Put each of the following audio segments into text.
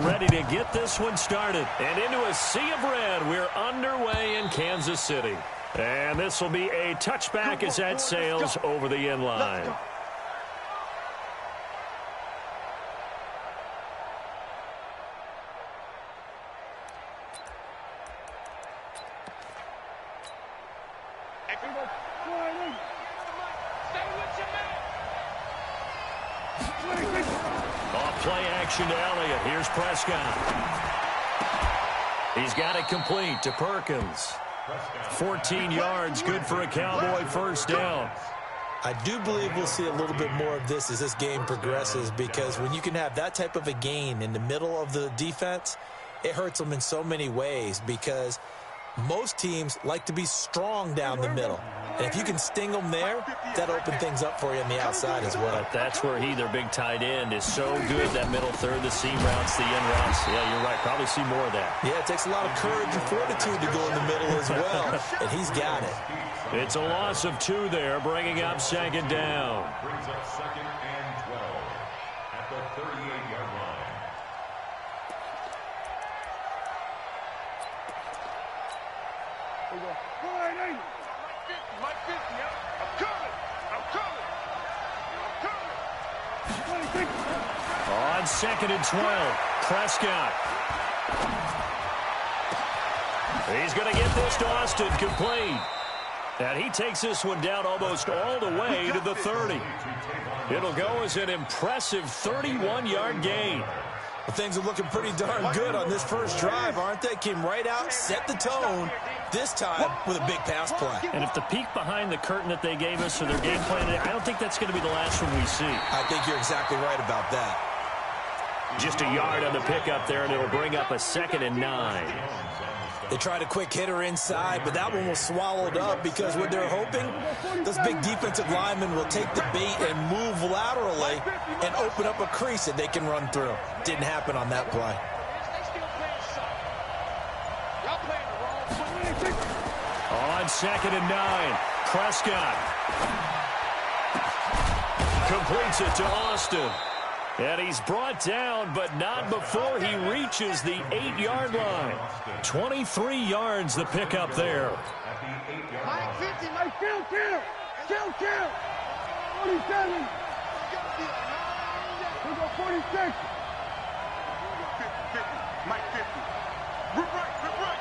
ready to get this one started. And into a sea of red, we're underway in Kansas City. And this will be a touchback as that sails over the end line. Play action to Elliott. Here's Prescott. He's got it complete to Perkins. 14 yards, good for a Cowboy first down. I do believe we'll see a little bit more of this as this game progresses, because when you can have that type of a gain in the middle of the defense, it hurts them in so many ways, because most teams like to be strong down the middle. And if you can sting them there, that'll open things up for you on the outside as well. But that's where their big tight end, is so good, that middle third, the seam routes, the end routes. Yeah, you're right. Probably see more of that. Yeah, it takes a lot of courage and fortitude to go in the middle as well, and he's got it. It's a loss of 2 there, bringing up second down. Brings up second and 12 at the 38-yard line. On second and 12, Prescott. He's going to get this to Austin, complete. And he takes this one down almost all the way to the 30. It'll go as an impressive 31-yard gain. Well, things are looking pretty darn good on this first drive, aren't they? Came right out, set the tone, this time with a big pass play. And if the peek behind the curtain that they gave us for their game plan, I don't think that's going to be the last one we see. I think you're exactly right about that. Just a yard on the pickup there, and it'll bring up a second and 9. They tried a quick hitter inside, but that one was swallowed up, because what they're hoping, those big defensive linemen will take the bait and move laterally and open up a crease that they can run through. Didn't happen on that play. On second and 9, Prescott completes it to Austin. And he's brought down, but not before he reaches the 8-yard line. 23 yards the pickup there. Mike 50, Mike, kill. 47. We go 46. Mike 50. Right.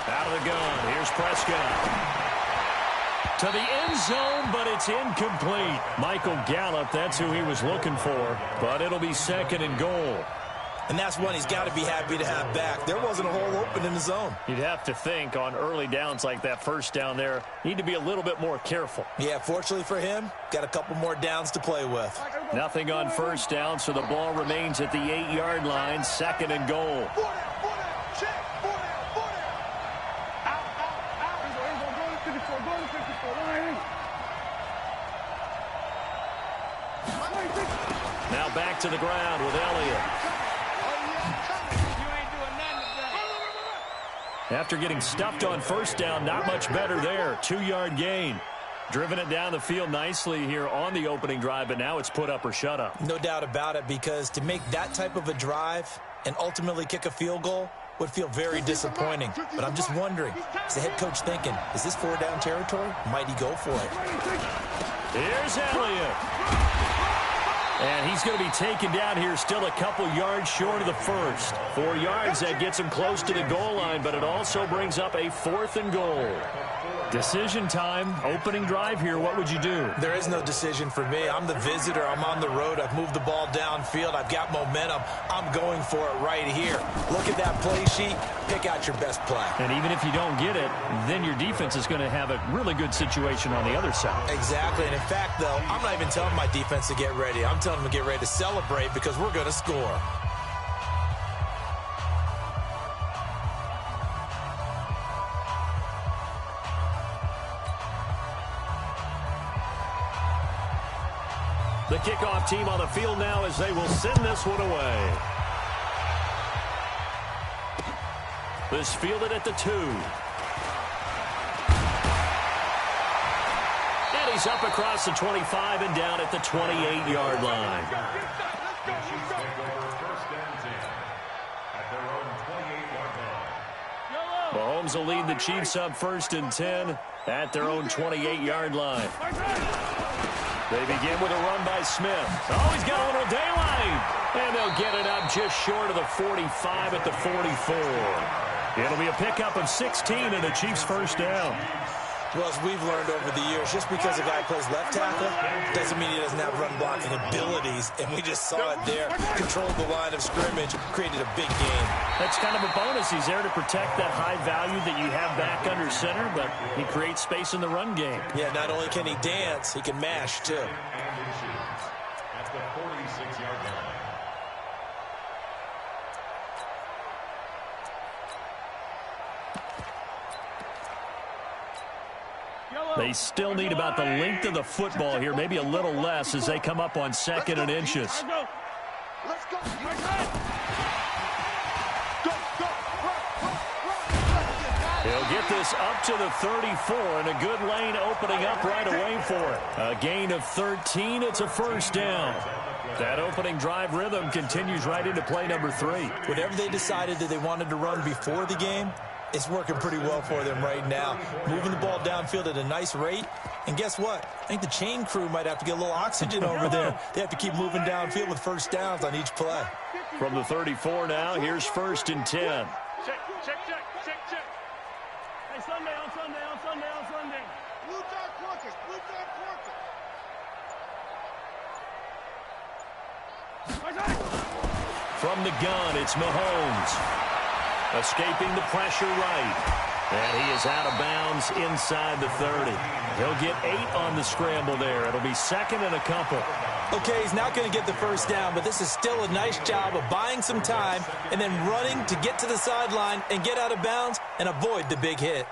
Out of the gun, here's Prescott. To the end zone, but it's incomplete. Michael Gallup, that's who he was looking for. But it'll be second and goal. And that's one he's got to be happy to have back. There wasn't a hole open in the zone. You'd have to think on early downs like that first down there, need to be a little bit more careful. Yeah, fortunately for him, got a couple more downs to play with. Nothing on first down, so the ball remains at the 8-yard line, second and goal. Now back to the ground with Elliott. After getting stuffed on first down, not much better there. 2-yard gain. Driven it down the field nicely here on the opening drive, but now it's put up or shut up. No doubt about it, because to make that type of a drive and ultimately kick a field goal would feel very disappointing. But I'm just wondering, is the head coach thinking, is this 4-down territory? Might he go for it? Here's Elliott. And he's going to be taken down here, still a couple yards short of the first. 4 yards, that gets him close to the goal line, but it also brings up a 4th and goal. Decision time, opening drive here. What would you do? There is no decision for me. I'm the visitor. I'm on the road. I've moved the ball downfield. I've got momentum. I'm going for it right here. Look at that play sheet. Pick out your best play. And even if you don't get it, then your defense is going to have a really good situation on the other side. Exactly. And in fact, though, I'm not even telling my defense to get ready. I'm telling them to get ready to celebrate, because we're going to score. The kickoff team on the field now as they will send this one away. This fielded at the 2. And he's up across the 25 and down at the 28-yard line. Mahomes will lead the Chiefs up 1st and 10 at their own 28-yard line. They begin with a run by Smith. Oh, he's got a little daylight. And they'll get it up just short of the 45 at the 44. It'll be a pickup of 16 and a Chiefs first down. Well, as we've learned over the years, just because a guy plays left tackle doesn't mean he doesn't have run blocking abilities. And we just saw it there. Controlled the line of scrimmage, created a big game. That's kind of a bonus. He's there to protect that high value that you have back under center, but he creates space in the run game. Yeah, not only can he dance, he can mash, too. At the 46-yard line. They still need about the length of the football here, maybe a little less as they come up on 2nd and inches. Let's go. He'll get this up to the 34, and a good lane opening up right away for it. A gain of 13, it's a first down. That opening drive rhythm continues right into play number 3. Whatever they decided that they wanted to run before the game, it's working pretty well for them right now. Moving the ball downfield at a nice rate. And guess what? I think the chain crew might have to get a little oxygen over there. They have to keep moving downfield with first downs on each play. From the 34 now, here's 1st and 10. Check. Hey, Sunday. Blue dot quarters. From the gun, it's Mahomes. Escaping the pressure right. And he is out of bounds inside the 30. He'll get 8 on the scramble there. It'll be 2nd and a couple. Okay, he's not going to get the first down, but this is still a nice job of buying some time and then running to get to the sideline and get out of bounds and avoid the big hit.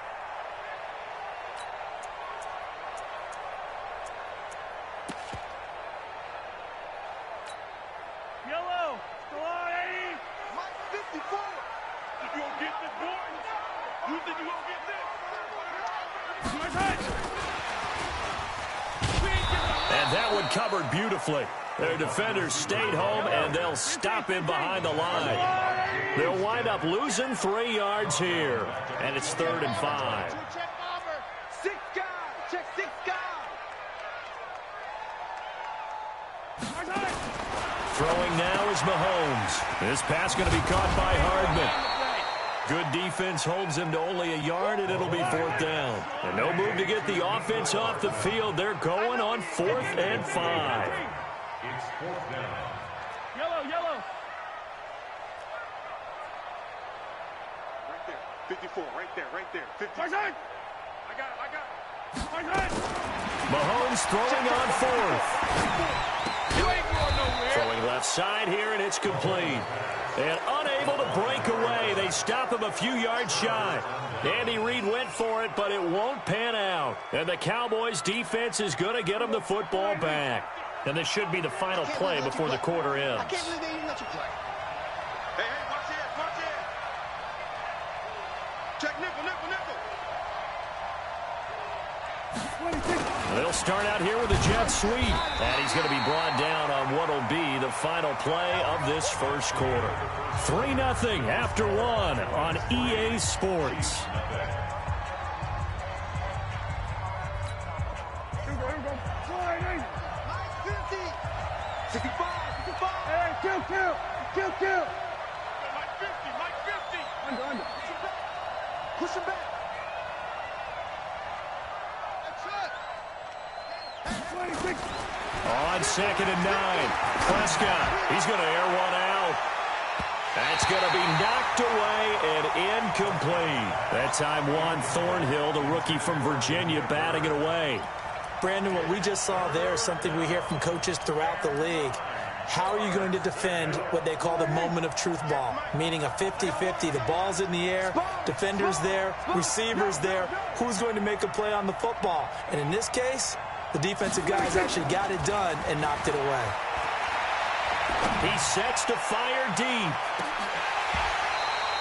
Yellow. Still on, 80. Mike 54. You gonna get this, boy? You think you gonna get this? And that one covered beautifully. Their defenders stayed home, and they'll stop him behind the line. They'll wind up losing 3 yards here, and it's 3rd and 5. Check over. 6 guys. Check 6 guys. Throwing now is Mahomes. This pass going to be caught by Hardman. Good defense holds him to only a yard, and it'll be 4th down. And no move to get the offense off the field. They're going on 4th and 5. It's 4th down. Yellow. Right there. 54. Right there. 50. I got it. Mahomes throwing on 4th. You ain't going nowhere. Throwing left side here, and it's complete. And unable to break away. They stop him a few yards shy. Andy Reid went for it, but it won't pan out. And the Cowboys' defense is going to get him the football back. And this should be the final play before the quarter ends. I can't believe they even let you play. Hey, watch it. Check nickel. They'll start out here with a jet sweep. And he's going to be brought down on what will be the final play of this first quarter. 3-0 after 1 on EA Sports. Here we go. 50. 65. Hey, kill. Mike 50. Under. Push him back. On 2nd and 9. Prescott, he's going to air one out. That's going to be knocked away and incomplete. That time Juan Thornhill, the rookie from Virginia, batting it away. Brandon, what we just saw there is something we hear from coaches throughout the league. How are you going to defend what they call the moment of truth ball, meaning a 50-50? The ball's in the air, defenders there, receivers there. Who's going to make a play on the football? And in this case, the defensive guys actually got it done and knocked it away. He sets to fire deep.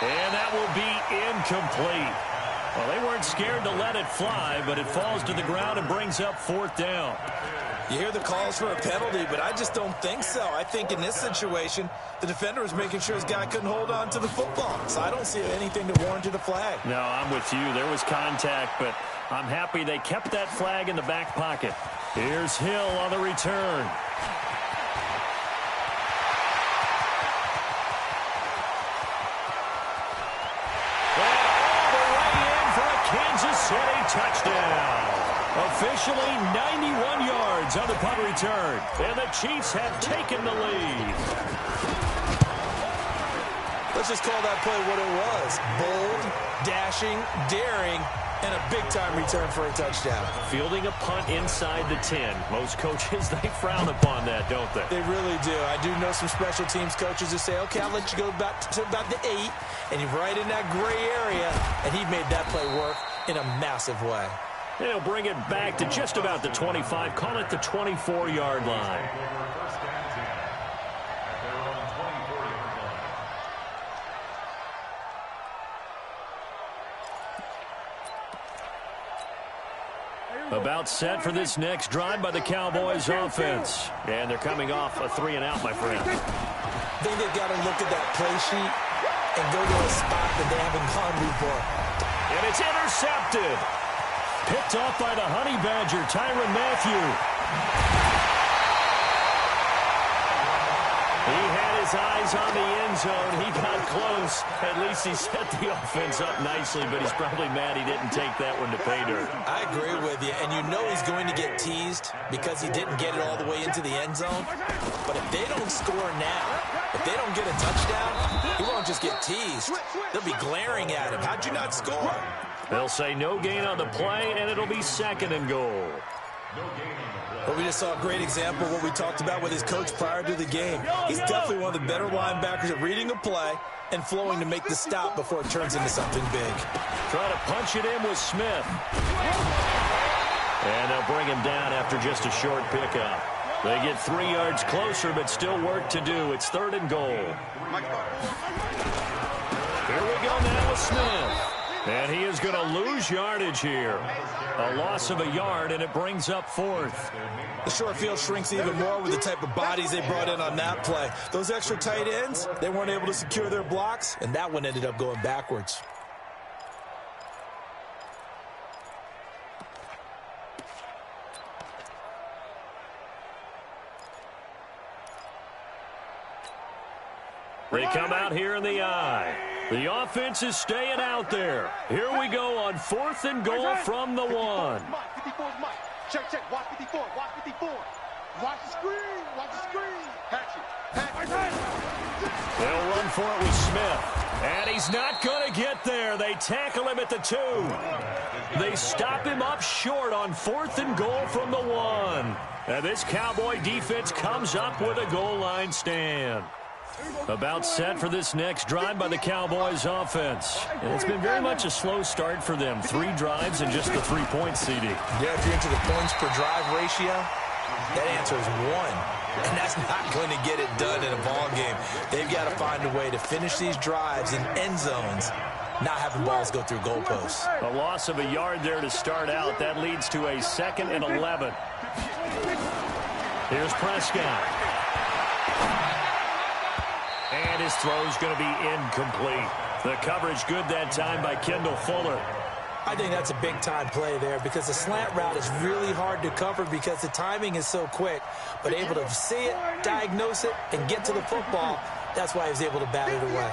And that will be incomplete. Well, they weren't scared to let it fly, but it falls to the ground and brings up 4th down. You hear the calls for a penalty, but I just don't think so. I think in this situation, the defender was making sure his guy couldn't hold on to the football. So I don't see anything to warrant a flag. No, I'm with you. There was contact, but I'm happy they kept that flag in the back pocket. Here's Hill on the return. And all the way in for a Kansas City touchdown. Officially 91 yards on the punt return. And the Chiefs have taken the lead. Let's just call that play what it was. Bold, dashing, daring, and a big-time return for a touchdown. Fielding a punt inside the 10. Most coaches, they frown upon that, don't they? They really do. I do know some special teams coaches who say, okay, I'll let you go back to about the 8, and you're right in that gray area, and he made that play work in a massive way. They'll bring it back to just about the 25. Call it the 24-yard line. About set for this next drive by the Cowboys offense. And they're coming off a 3-and-out, my friend. I think they've got to look at that play sheet and go to a spot that they haven't gone before. And it's intercepted. Picked off by the Honey Badger, Tyrann Mathieu. He had his eyes on the end zone. He got close. At least he set the offense up nicely, but he's probably mad he didn't take that one to pay dirt. I agree with you, and you know he's going to get teased because he didn't get it all the way into the end zone. But if they don't score now, if they don't get a touchdown, he won't just get teased. They'll be glaring at him. How'd you not score? They'll say no gain on the play, and it'll be 2nd and goal. Well, we just saw a great example of what we talked about with his coach prior to the game. He's definitely one of the better linebackers at reading a play and flowing to make the stop before it turns into something big. Trying to punch it in with Smith. And they'll bring him down after just a short pickup. They get 3 yards closer, but still work to do. It's 3rd and goal. Here we go now with Smith. And he is going to lose yardage here. A loss of a yard, and it brings up 4th. The short field shrinks even more with the type of bodies they brought in on that play. Those extra tight ends, they weren't able to secure their blocks, and that one ended up going backwards. They come out here in the eye. The offense is staying out there. Here we go on 4th and goal from the 1. 54 is Mike. Check. Watch 54. Watch 54. Watch the screen. Watch the screen. Hatch it. They'll run for it with Smith. And he's not going to get there. They tackle him at the 2. They stop him up short on 4th and goal from the 1. And this Cowboy defense comes up with a goal line stand. About set for this next drive by the Cowboys offense. And it's been very much a slow start for them. 3 drives and just the 3-point CD. Yeah, if you're into the points per drive ratio, that answer is 1. And that's not going to get it done in a ball game. They've got to find a way to finish these drives in end zones, not having balls go through goalposts. A loss of a yard there to start out. That leads to a 2nd and 11. Here's Prescott. And his throw's going to be incomplete. The coverage good that time by Kendall Fuller. I think that's a big-time play there because the slant route is really hard to cover because the timing is so quick. But able to see it, diagnose it, and get to the football, that's why he was able to bat it away.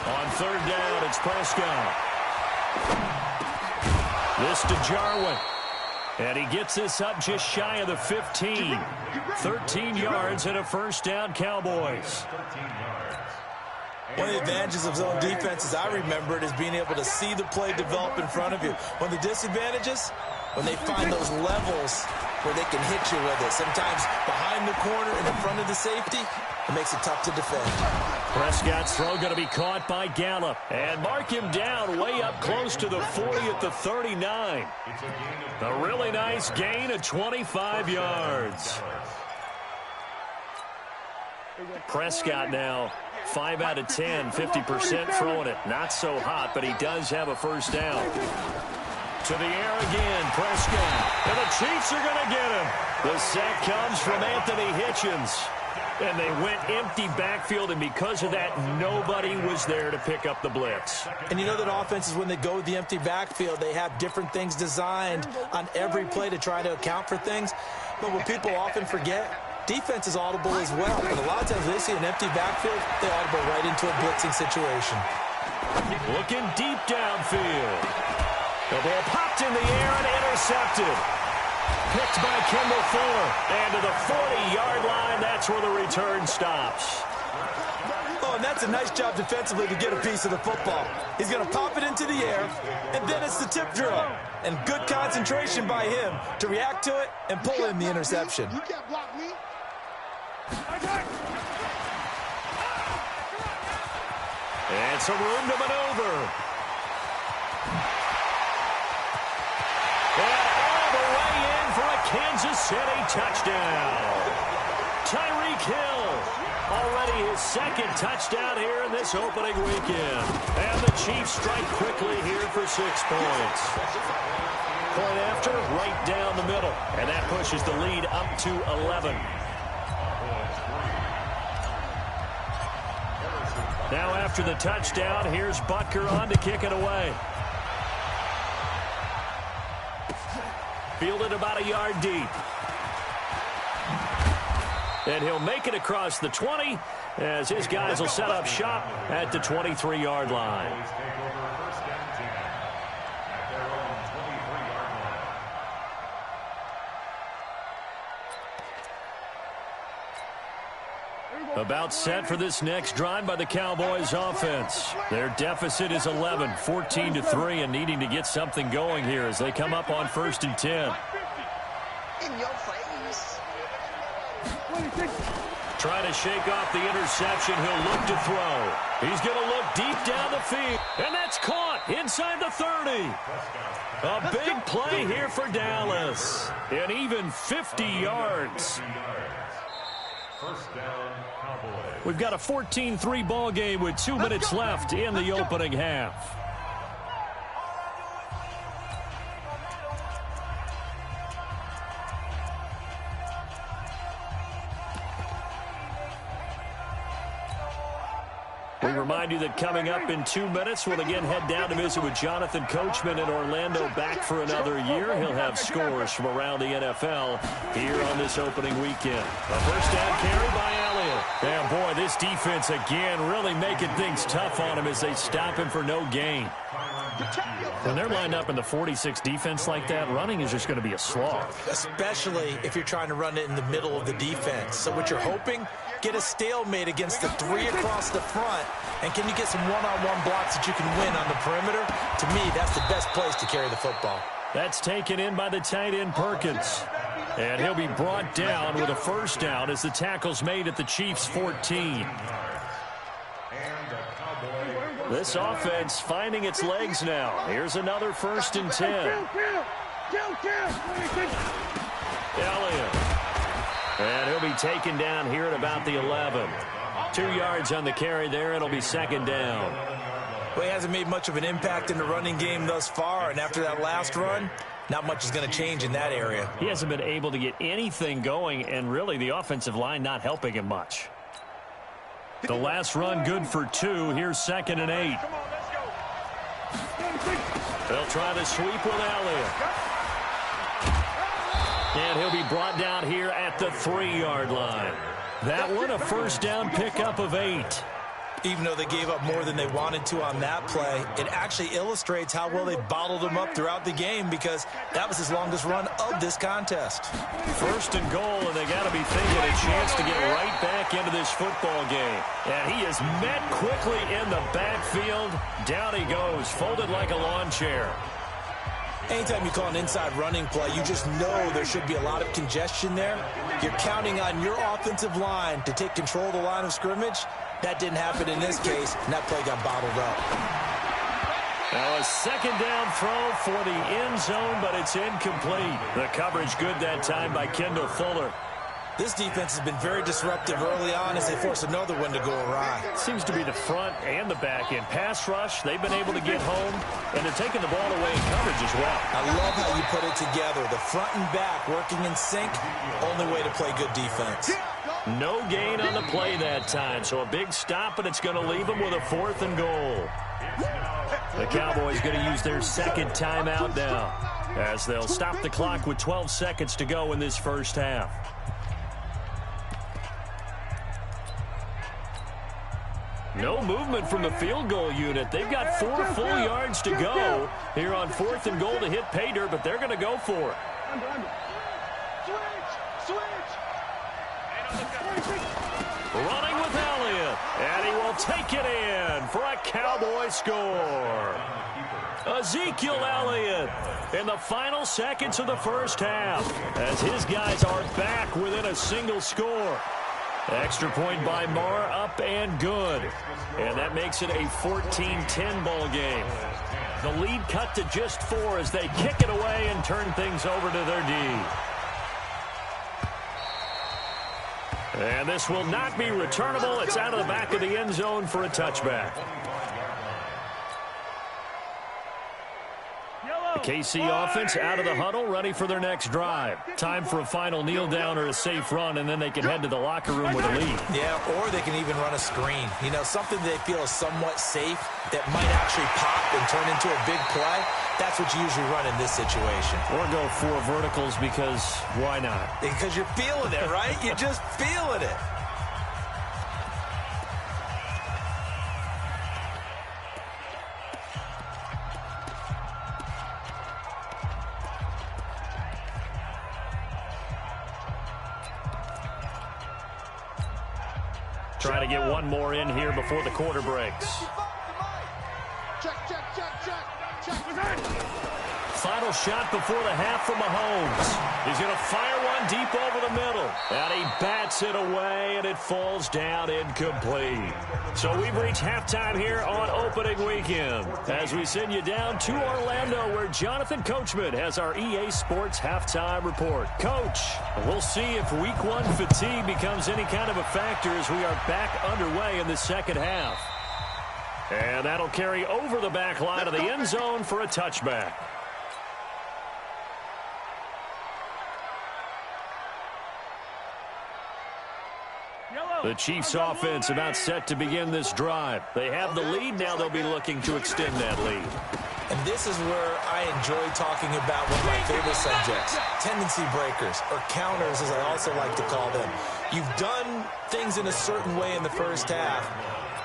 On 3rd down, it's Prescott. This to Jarwin. And he gets this up just shy of the 15. 13 yards and a 1st down, Cowboys. One of the advantages of zone defense, as I remember it, is being able to see the play develop in front of you. One of the disadvantages, when they find those levels where they can hit you with it. Sometimes behind the corner and in front of the safety, it makes it tough to defend. Prescott's throw going to be caught by Gallup. And mark him down way up close to the 40 at the 39. A really nice gain of 25 yards. Prescott now 5 out of 10, 50% throwing it. Not so hot, but he does have a first down. To the air again, Prescott. And the Chiefs are going to get him. The sack comes from Anthony Hitchens. And they went empty backfield, and because of that, nobody was there to pick up the blitz. And you know that offenses, when they go with the empty backfield, they have different things designed on every play to try to account for things. But what people often forget, defense is audible as well. And a lot of times they see an empty backfield, they audible right into a blitzing situation. Looking deep downfield. The ball popped in the air and intercepted. Picked by Kendall Fuller. And to the 40-yard line, that's where the return stops. Oh, and that's a nice job defensively to get a piece of the football. He's going to pop it into the air, and then it's the tip drill. And good concentration by him to react to it and pull in the interception. You can't block me. And some room to maneuver. And all the way in for a Kansas City touchdown. Tyreek Hill, already his second touchdown here in this opening weekend. And the Chiefs strike quickly here for 6 points. Point after, right down the middle. And that pushes the lead up to 11. Now after the touchdown, here's Butker on to kick it away. Fielded about a yard deep. And he'll make it across the 20 as his guys will set up shop at the 23-yard line. About set for this next drive by the Cowboys offense. Their deficit is 11, 14-3, and needing to get something going here as they come up on 1st and 10. In your face. Trying to shake off the interception. He'll look to throw. He's going to look deep down the field. And that's caught inside the 30. A big play here for Dallas. And even 50 yards. First down, Cowboys. We've got a 14-3 ball game with 2 minutes left in the opening half. We remind you that coming up in 2 minutes, we'll again head down to visit with Jonathan Coachman in Orlando, back for another year. He'll have scores from around the NFL here on this opening weekend. A first down carry by Elliott. And boy, this defense again really making things tough on him as they stop him for no gain. When they're lined up in the 46 defense like that, running is just going to be a slog. Especially if you're trying to run it in the middle of the defense. So what you're hoping, get a stalemate against the 3 across the front. And can you get some one-on-one blocks that you can win on the perimeter? To me, that's the best place to carry the football. That's taken in by the tight end Perkins. And he'll be brought down with a first down as the tackle's made at the Chiefs' 14. This offense finding its legs now. Here's another 1st and 10. Elliott. And he'll be taken down here at about the 11. 2 yards on the carry there. It'll be 2nd down. Well, he hasn't made much of an impact in the running game thus far. And after that last run, not much is going to change in that area. He hasn't been able to get anything going, and really the offensive line not helping him much. The last run good for 2. Here's 2nd and 8. They'll try to sweep with Elliott. And he'll be brought down here at the 3-yard line. That one a first down pickup of 8. Even though they gave up more than they wanted to on that play, it actually illustrates how well they bottled him up throughout the game because that was his longest run of this contest. 1st and goal, and they got to be thinking a chance to get right back into this football game. And he is met quickly in the backfield. Down he goes, folded like a lawn chair. Anytime you call an inside running play, you just know there should be a lot of congestion there. You're counting on your offensive line to take control of the line of scrimmage. That didn't happen in this case, and that play got bottled up. Now a 2nd down throw for the end zone, but it's incomplete. The coverage good that time by Kendall Fuller. This defense has been very disruptive early on as they force another one to go awry. Seems to be the front and the back end. Pass rush, they've been able to get home, and they're taking the ball away in coverage as well. I love how you put it together. The front and back working in sync, only way to play good defense. No gain on the play that time, so a big stop, and it's going to leave them with a 4th and goal. The Cowboys going to use their second timeout now, as they'll stop the clock with 12 seconds to go in this first half. No movement from the field goal unit. They've got 4 full yards to go here on 4th and goal to hit pay dirt, but they're going to go for it. Running with Elliott, and he will take it in for a Cowboy score. Ezekiel Elliott in the final seconds of the first half, as his guys are back within a single score. Extra point by Marr, up and good. And that makes it a 14-10 ball game. The lead cut to just 4 as they kick it away and turn things over to their D. And this will not be returnable. It's out of the back of the end zone for a touchback. The KC offense out of the huddle, ready for their next drive. Time for a final kneel down or a safe run, and then they can head to the locker room with a lead. Yeah, or they can even run a screen. You know, something they feel is somewhat safe that might actually pop and turn into a big play. That's what you usually run in this situation. Or go 4 verticals because why not? Because you're feeling it, right? You're just feeling it. Try to get one more in here before the quarter breaks. Final shot before the half from Mahomes. He's going to fire one deep over the middle. And he bats it away, and it falls down incomplete. So we've reached halftime here on opening weekend as we send you down to Orlando, where Jonathan Coachman has our EA Sports halftime report. Coach, we'll see if week 1 fatigue becomes any kind of a factor as we are back underway in the second half. And that'll carry over the back line of the end zone for a touchback. The Chiefs offense about set to begin this drive. They have the lead. Now they'll be looking to extend that lead. And this is where I enjoy talking about one of my favorite subjects, tendency breakers, or counters as I also like to call them. You've done things in a certain way in the first half,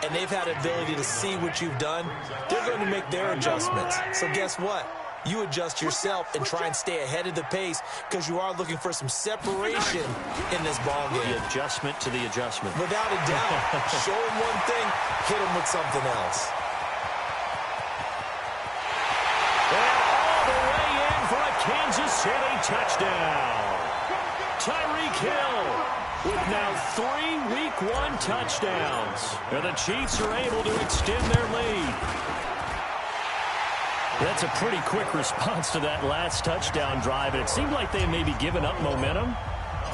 and they've had the ability to see what you've done. They're going to make their adjustments. So guess what? You adjust yourself and try and stay ahead of the pace because you are looking for some separation in this ball game. The adjustment to the adjustment. Without a doubt. Show them one thing, hit them with something else. And all the way in for a Kansas City touchdown. Tyreek Hill with now 3 week 1 touchdowns. And the Chiefs are able to extend their lead. That's a pretty quick response to that last touchdown drive, and it seemed like they may be giving up momentum.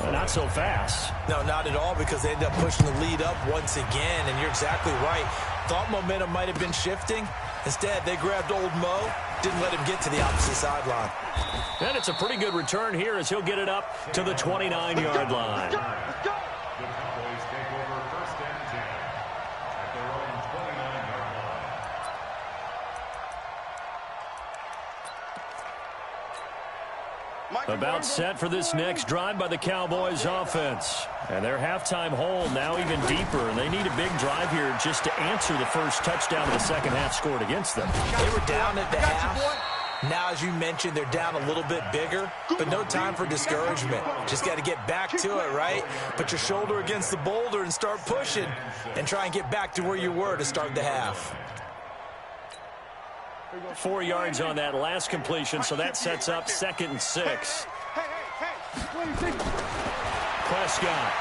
Not so fast. No, not at all, because they end up pushing the lead up once again, and you're exactly right. Thought momentum might have been shifting. Instead, they grabbed old Mo, didn't let him get to the opposite sideline. And it's a pretty good return here as he'll get it up to the 29-yard line. About set for this next drive by the Cowboys offense. And their halftime hole now even deeper. And they need a big drive here just to answer the first touchdown of the second half scored against them. They were down at the half. Now, as you mentioned, they're down a little bit bigger, but no time for discouragement. Just got to get back to it, right? Put your shoulder against the boulder and start pushing and try and get back to where you were to start the half. 4 yards on that last completion, so that sets up 2nd and 6. Prescott.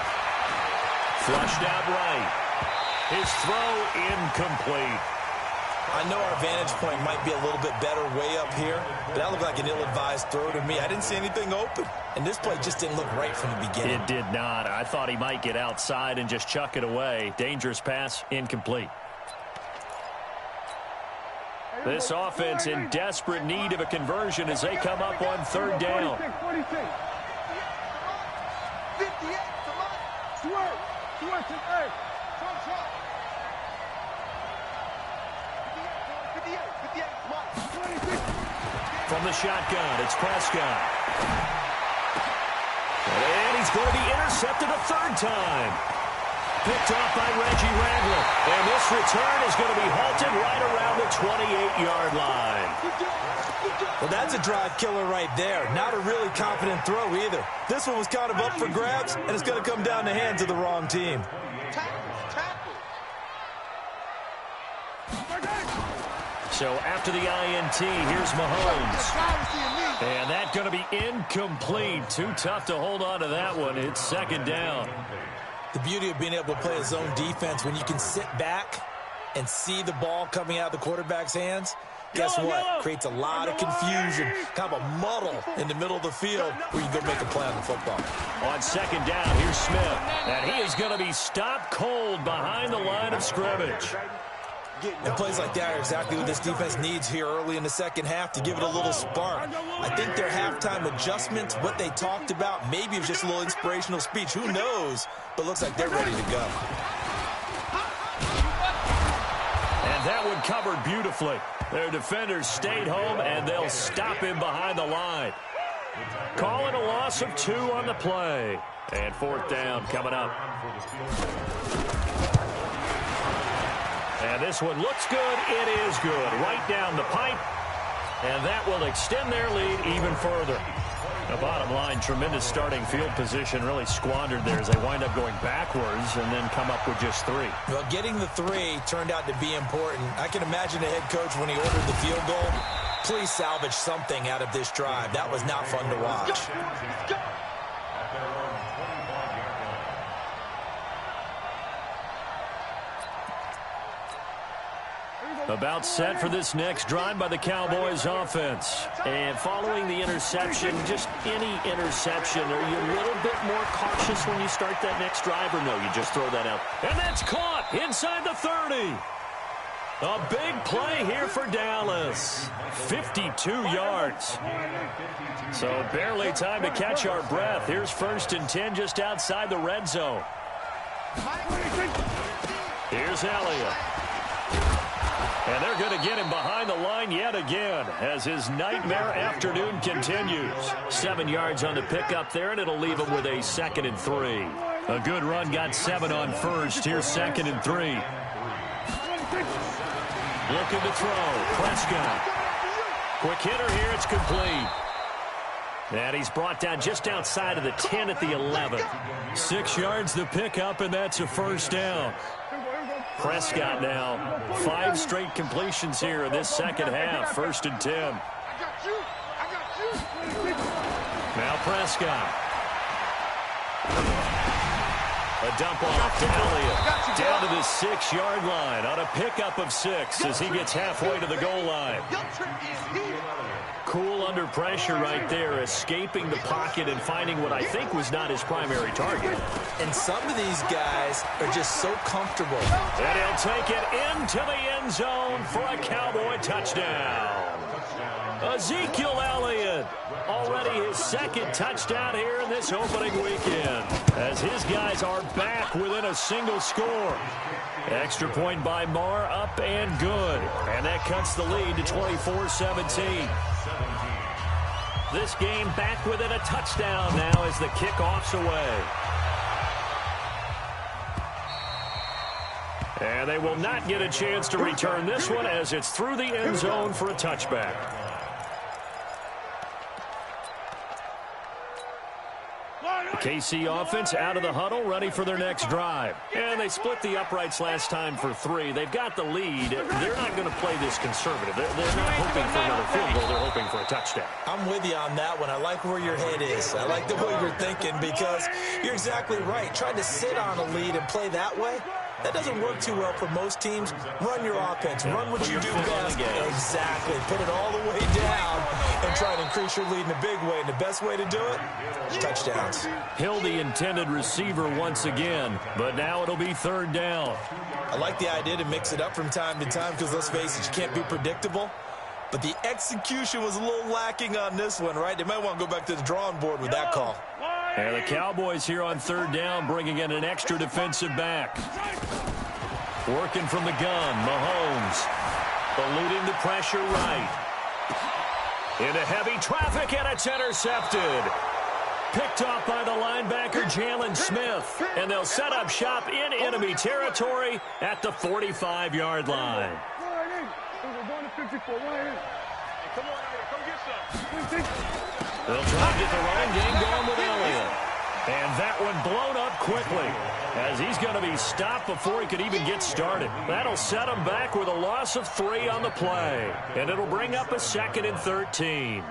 Flushed out right. His throw incomplete. I know our vantage point might be a little bit better way up here, but that looked like an ill-advised throw to me. I didn't see anything open. And this play just didn't look right from the beginning. It did not. I thought he might get outside and just chuck it away. Dangerous pass, incomplete. This offense in desperate need of a conversion as they come up on third down. 58. From the shotgun, it's Prescott. And he's going to be intercepted a third time. Picked off by Reggie Ragland. And this return is going to be halted right around the 28-yard line. Well, that's a drive killer right there. Not a really confident throw either. This one was kind of up for grabs, and it's going to come down the hands of the wrong team. So after the INT, here's Mahomes. And that's going to be incomplete. Too tough to hold on to that one. It's second down. The beauty of being able to play a zone defense when you can sit back and see the ball coming out of the quarterback's hands, guess what? Creates a lot of confusion, kind of a muddle in the middle of the field where you can go make a play on the football. On second down, here's Smith. And he is going to be stopped cold behind the line of scrimmage. And plays like that are exactly what this defense needs here early in the second half to give it a little spark. I think their halftime adjustments, what they talked about, maybe it was just a little inspirational speech. Who knows? But looks like they're ready to go. And that one covered beautifully. Their defenders stayed home, and they'll stop him behind the line. Calling a loss of 2 on the play. And fourth down coming up. And this one looks good. It is good. Right down the pipe. And that will extend their lead even further. The bottom line, tremendous starting field position, really squandered there as they wind up going backwards and then come up with just 3. Well, getting the 3 turned out to be important. I can imagine the head coach when he ordered the field goal. Please salvage something out of this drive. That was not fun to watch. About set for this next drive by the Cowboys offense. And following the interception, just any interception, are you a little bit more cautious when you start that next drive, or no, you just throw that out? And that's caught inside the 30. A big play here for Dallas. 52 yards. So barely time to catch our breath. Here's 1st and 10 just outside the red zone. Here's Elliott. And they're going to get him behind the line yet again as his nightmare afternoon continues. 7 yards on the pickup there, and it'll leave him with a 2nd and 3. A good run got 7 on first. Here's 2nd and 3. Looking to throw. Prescott. Quick hitter here. It's complete. And he's brought down just outside of the 10 at the 11. 6 yards the pickup, and that's a 1st down. Prescott now 5 straight completions here in this second half. 1st and 10. Now Prescott. A dump off to Elliott. Down to the 6-yard line on a pickup of 6 as he gets halfway to the goal line. Cool under pressure right there, escaping the pocket and finding what I think was not his primary target. And some of these guys are just so comfortable. And he'll take it into the end zone for a Cowboy touchdown. Ezekiel Elliott, already his 2nd touchdown here in this opening weekend, as his guys are back within a single score. Extra point by Marr, up and good. And that cuts the lead to 24-17. This game back within a touchdown now as the kickoff's away. And they will not get a chance to return this one as it's through the end zone for a touchback. KC offense out of the huddle, ready for their next drive. And they split the uprights last time for 3. They've got the lead. They're not going to play this conservative. They're not hoping for another field goal. They're hoping for a touchdown. I'm with you on that one. I like where your head is. I like the way you're thinking because you're exactly right. Trying to sit on a lead and play that way, That doesn't work too well for most teams. Run your offense. Run what you do best. Exactly. Put it all the way down and try to increase your lead in a big way. And the best way to do it is touchdowns. Hill, the intended receiver once again, but now it'll be third down. I like the idea to mix it up from time to time because, let's face it, you can't be predictable. But the execution was a little lacking on this one, right? They might want to go back to the drawing board with that call. And the Cowboys here on third down bringing in an extra defensive back. Working from the gun, Mahomes. Eluding the pressure right. Into heavy traffic, and it's intercepted. Picked off by the linebacker, Jalen Smith. And they'll set up shop in enemy territory at the 45-yard line. They'll try to get the running game going with Elliott. And that one blown up quickly as he's going to be stopped before he could even get started. That'll set him back with a loss of 3 on the play. And it'll bring up a 2nd and 13.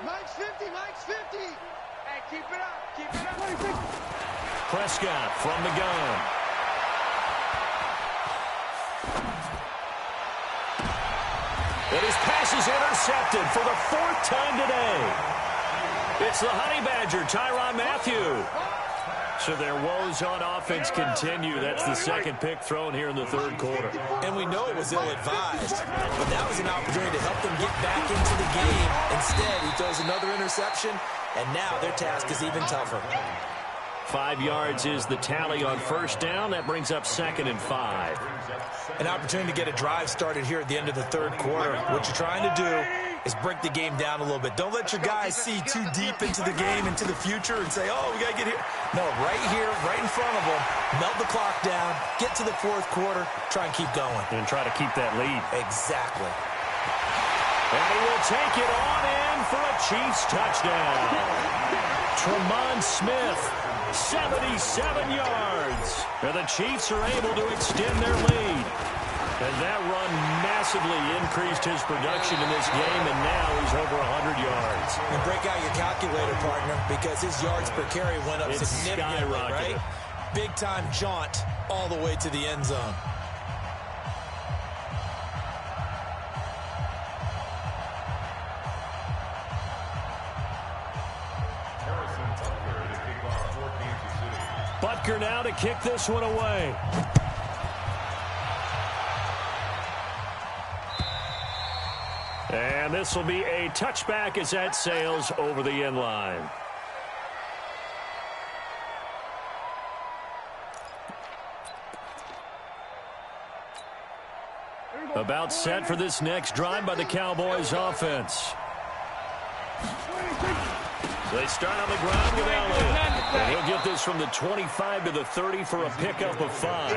Mike's 50, Mike's 50. Hey, keep it up, keep it up. Prescott from the gun. And his pass is intercepted for the 4th time today. It's the Honey Badger, Tyrann Mathieu. So their woes on offense continue. That's the 2nd pick thrown here in the 3rd quarter. And we know it was ill-advised, but that was an opportunity to help them get back into the game. Instead, he throws another interception, and now their task is even tougher. 5 yards is the tally on first down. That brings up 2nd and 5. An opportunity to get a drive started here at the end of the 3rd quarter. What you're trying to do is break the game down a little bit. Don't let your guys see too deep into the game, into the future, and say, oh, we got to get here. No, right here, right in front of them, melt the clock down, get to the 4th quarter, try and keep going. And try to keep that lead. Exactly. And he will take it on in for a Chiefs touchdown. Tremont Smith, 77 yards. And the Chiefs are able to extend their lead. And that run massively increased his production in this game, and now he's over 100 yards. And break out your calculator, partner, because his yards per carry went up significantly, right? Big-time jaunt all the way to the end zone. Butker now to kick this one away. And this will be a touchback as that sails over the end line. About set for this next drive by the Cowboys offense. So they start on the ground with Elliott. And he'll get this from the 25 to the 30 for a pickup of 5.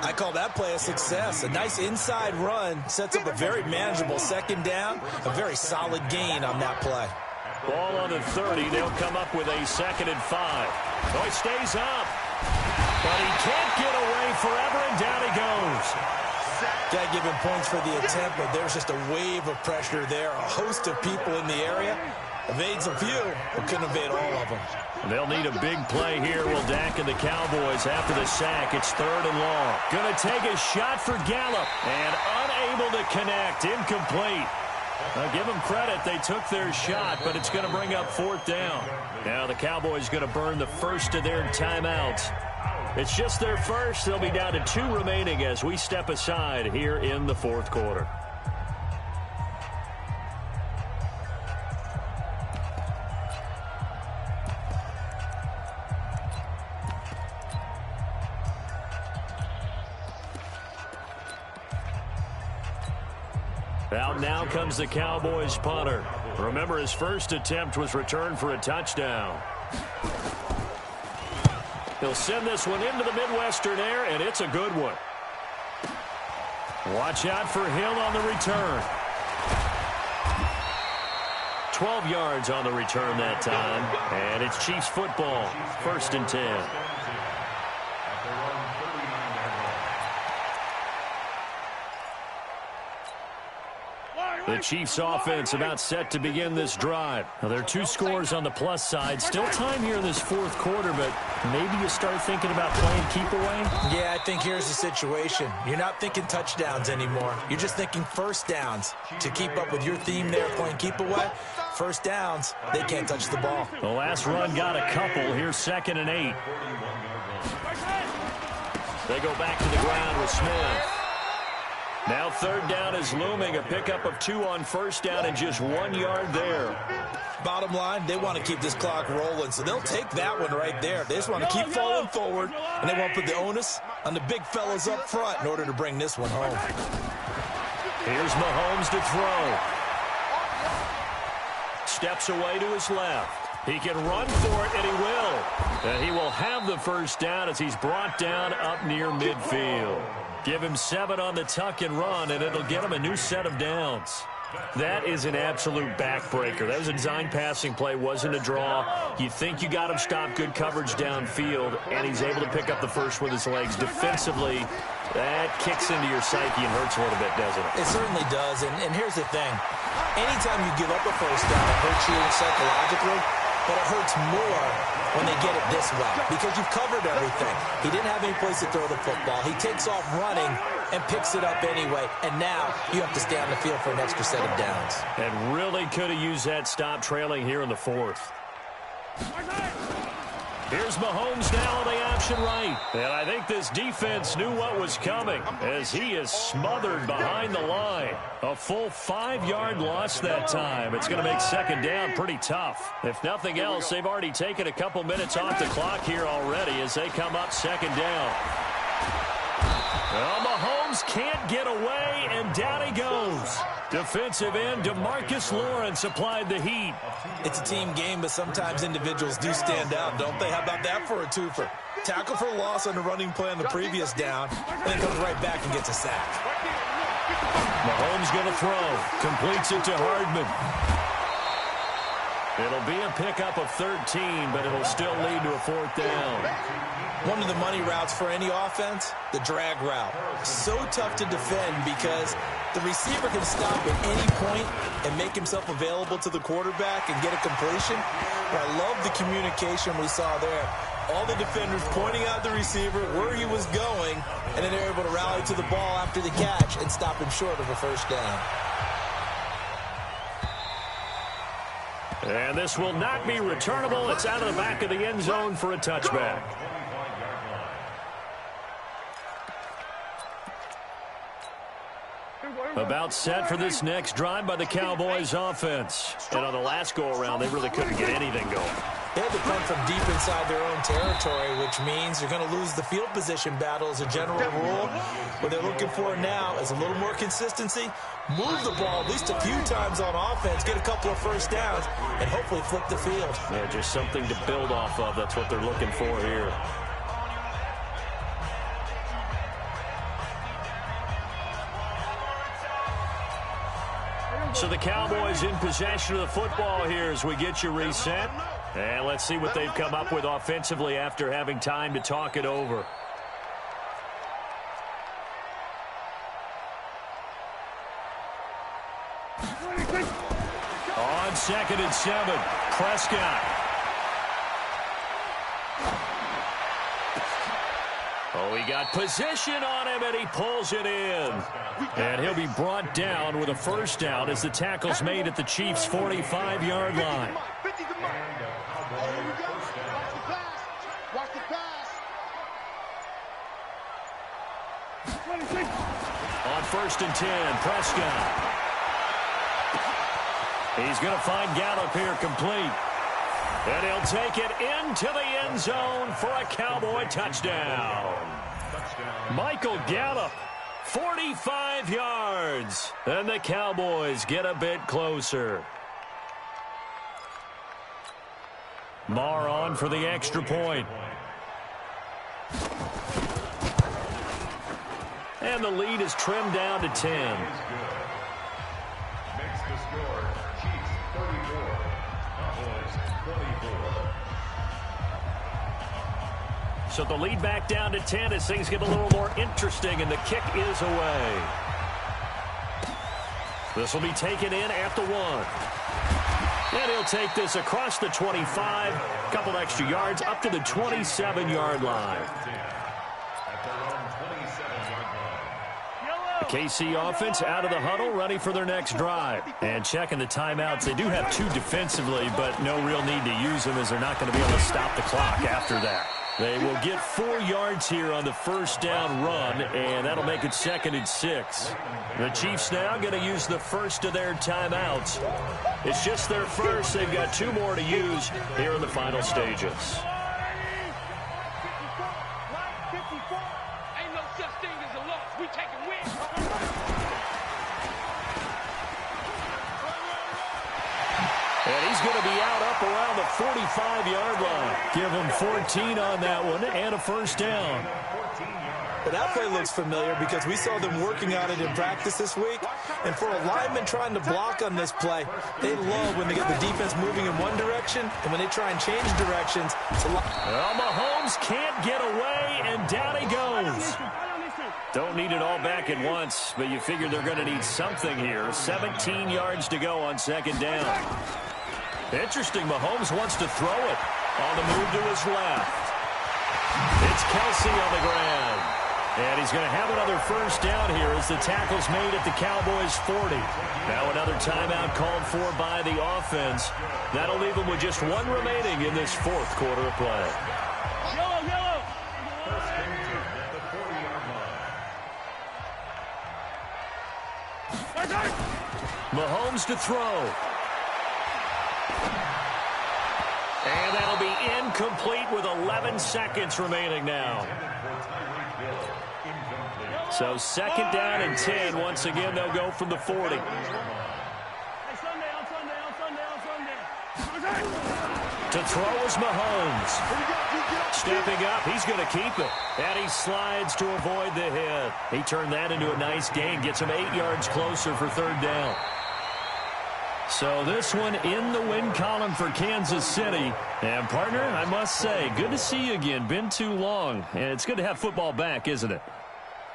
I call that play a success. A nice inside run sets up a very manageable 2nd down. A very solid gain on that play. Ball on the 30. They'll come up with a 2nd and 5. So he stays up. But he can't get away forever, and down he goes. Got to give him points for the attempt, but there's just a wave of pressure there. A host of people in the area. Evades a few, but couldn't evade all of them. They'll need a big play here. Will Dak and the Cowboys after the sack. It's 3rd and long. Going to take a shot for Gallup. And unable to connect. Incomplete. Now, give them credit. They took their shot, but it's going to bring up 4th down. Now the Cowboys going to burn the first of their timeouts. It's just their first. They'll be down to 2 remaining as we step aside here in the 4th quarter. Out now comes the Cowboys punter. Remember, his first attempt was returned for a touchdown. He'll send this one into the Midwestern air, and it's a good one. Watch out for Hill on the return. 12 yards on the return that time, and it's Chiefs football, 1st and 10. The Chiefs offense about set to begin this drive. Now, there are 2 scores on the plus side. Still time here in this fourth quarter, but maybe you start thinking about playing keep away? Yeah, I think here's the situation. You're not thinking touchdowns anymore. You're just thinking first downs. To keep up with your theme there, playing keep away, first downs, they can't touch the ball. The last run got a couple. Here's 2nd and 8. They go back to the ground with Smith. Now 3rd down is looming. A pickup of 2 on 1st down and just 1 yard there. Bottom line, they want to keep this clock rolling, so they'll take that one right there. They just want to keep falling forward, and they won't put the onus on the big fellas up front in order to bring this one home. Here's Mahomes to throw. Steps away to his left. He can run for it, and he will. And he will have the first down as he's brought down up near midfield. Give him 7 on the tuck and run, and it'll get him a new set of downs. That is an absolute backbreaker. That was a design passing play, wasn't a draw. You think you got him stopped, good coverage downfield, and he's able to pick up the first with his legs. Defensively, that kicks into your psyche and hurts a little bit, doesn't it? It certainly does, and here's the thing. Anytime you give up a first down, it hurts you psychologically, but it hurts more when they get it this way because you've covered everything. He didn't have any place to throw the football. He takes off running and picks it up anyway, and now you have to stay on the field for an extra set of downs. And really could have used that stop trailing here in the 4th. Here's Mahomes now on the option right. And I think this defense knew what was coming as he is smothered behind the line. A full 5-yard loss that time. It's going to make 2nd down pretty tough. If nothing else, they've already taken a couple minutes off the clock here already as they come up 2nd down. Well, Mahomes can't get away, and down he goes. Defensive end DeMarcus Lawrence applied the heat. It's a team game, but sometimes individuals do stand out, don't they? How about that for a twofer? Tackle for loss on the running play on the previous down, and then comes right back and gets a sack. Mahomes going to throw. Completes it to Hardman. It'll be a pickup of 13, but it'll still lead to a 4th down. One of the money routes for any offense, the drag route. So tough to defend because the receiver can stop at any point and make himself available to the quarterback and get a completion. But I love the communication we saw there. All the defenders pointing out the receiver where he was going, and then they're able to rally to the ball after the catch and stop him short of a first down. And this will not be returnable. It's out of the back of the end zone for a touchback. About set for this next drive by the Cowboys offense. And on the last go-around, they really couldn't get anything going. They had to punt from deep inside their own territory, which means you're going to lose the field position battle as a general rule. What they're looking for now is a little more consistency, move the ball at least a few times on offense, get a couple of first downs, and hopefully flip the field. Yeah, just something to build off of. That's what they're looking for here. So the Cowboys in possession of the football here as we get you reset. And let's see what they've come up with offensively after having time to talk it over. On 2nd and 7, Prescott. Oh, he got position on him, and he pulls it in. And he'll be brought down with a first down as the tackle's made at the Chiefs' 45-yard line. On 1st and 10, Prescott. He's going to find Gallup here complete. And he'll take it into the end zone for a Cowboy touchdown. Michael Gallup, 45 yards. And the Cowboys get a bit closer. Marr on for the extra point. And the lead is trimmed down to 10. Makes the score Chiefs 34, Cowboys 24. So the lead back down to 10 as things get a little more interesting, and the kick is away. This will be taken in at the 1. And he'll take this across the 25, a couple extra yards up to the 27-yard line. The KC offense out of the huddle, ready for their next drive. And checking the timeouts. They do have 2 defensively, but no real need to use them as they're not going to be able to stop the clock after that. They will get 4 yards here on the first down run, and that'll make it 2nd and 6. The Chiefs now going to use the first of their timeouts. It's just their first. They've got 2 more to use here in the final stages. Ain't no such thing as a loss. We take a win. And he's going to be out up around the 45-yard line. Give him 14 on that one and a first down. But that play looks familiar because we saw them working on it in practice this week. And for a lineman trying to block on this play, they love when they get the defense moving in one direction, and when they try and change directions, it's a lot. Well, Mahomes can't get away, and down he goes. Don't need it all back at once, but you figure they're going to need something here. 17 yards to go on 2nd down. Interesting, Mahomes wants to throw it on the move to his left. It's Kelsey on the ground. And he's going to have another first down here as the tackle's made at the Cowboys' 40. Now another timeout called for by the offense. That'll leave them with just 1 remaining in this 4th quarter of play. Yellow. Mahomes to throw. And that'll be incomplete with 11 seconds remaining now. So 2nd down and 10. Once again, they'll go from the 40. To throw is Mahomes. Stepping up, he's going to keep it. And he slides to avoid the hit. He turned that into a nice gain. Gets him 8 yards closer for 3rd down. So this one in the win column for Kansas City. And, partner, I must say, good to see you again. Been too long. And it's good to have football back, isn't it?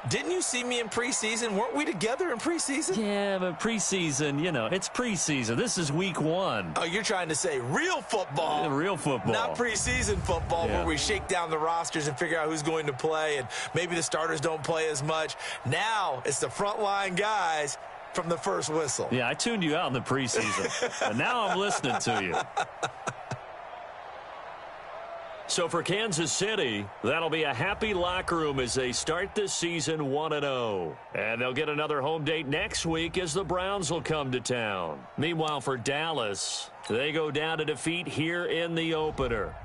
Didn't you see me in preseason? Weren't we together in preseason? Yeah, but preseason, you know, it's preseason. This is week 1. Oh, you're trying to say real football. Yeah, real football. Not preseason football where we shake down the rosters and figure out who's going to play, and maybe the starters don't play as much. Now it's the frontline guys from the first whistle. Yeah, I tuned you out in the preseason. And now I'm listening to you. So for Kansas City, that'll be a happy locker room as they start this season 1-0. And they'll get another home date next week as the Browns will come to town. Meanwhile, for Dallas, they go down to defeat here in the opener.